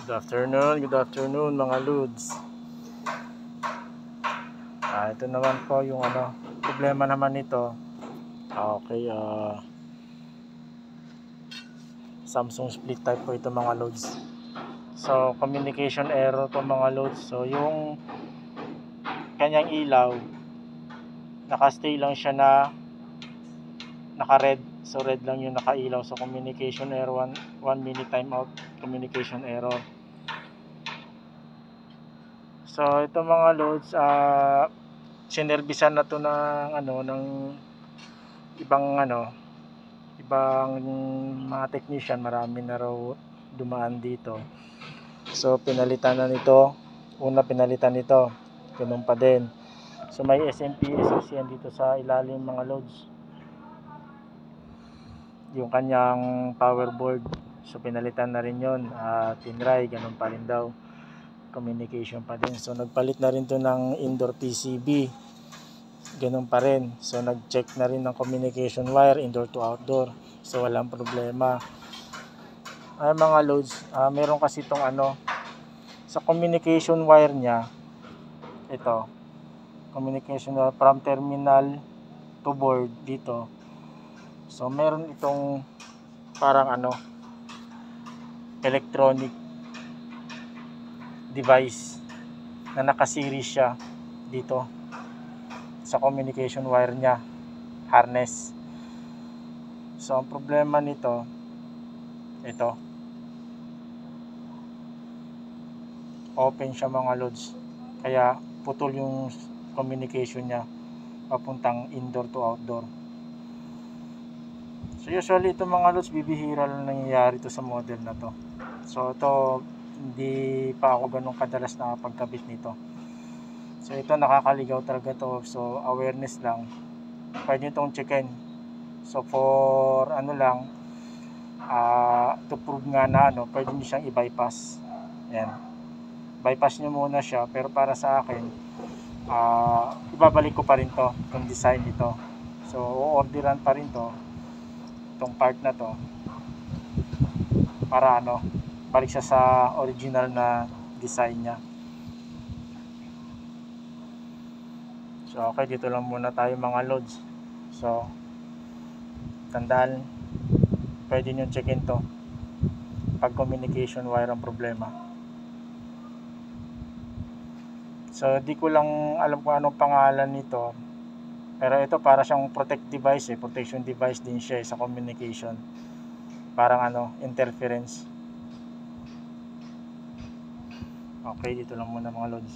Good afternoon mga Lods. Ito naman po yung problema naman nito. Okay, Samsung split type po ito mga Lods. So, communication error po mga Lods. So, yung kanyang ilaw, naka-stay lang siya na naka-red. So, red lang yung nakailaw. So, communication error, 1 minute timeout, communication error. So, ito mga Lods, sinerbisan na to ng ibang mga technician. Marami na raw dumaan dito. So, pinalitan na nito. Pinalitan nito. Ganun pa din. So, may SMP SOC yan dito sa ilalim mga Lods. Yung kanyang power board. So, pinalitan na rin yun. Tinry, ganun pa rin daw. Communication pa din. So, nagpalit na rin to ng indoor PCB. Ganun pa rin. So, nag-check na rin ng communication wire, indoor to outdoor. So, walang problema. Ay mga Lods, meron kasi itong sa communication wire niya, ito, communication wire from terminal to board dito. So, meron itong parang electronic device na naka-series siya dito sa communication wire niya, harness. So, ang problema nito, ito, open siya mga Lods, kaya putol yung communication niya papuntang indoor to outdoor. So, usually ito mga Lods, bibihira lang nangyayari to sa model na to. So, ito, hindi pa ako ganun kadalas na pagkabit nito. So, ito nakakaligaw talaga to. So, awareness lang. Pwede itong checkin. So, for to prove nga na pwede nyo siyang i-bypass. Yan. Bypass nyo muna siya. Pero para sa akin, ibabalik ko pa rin to, itong design nito. So, orderan pa rin to, itong part na to, para balik siya sa original na design niya. So, okay, dito lang muna tayo mga Lods. So, tandaan, pwede nyo check-in to pag communication wire ang problema. So, di ko lang alam kung anong pangalan nito, pero ito para siyang protect device, protection device din siya sa communication. Parang interference. Okay, dito lang muna mga Lods.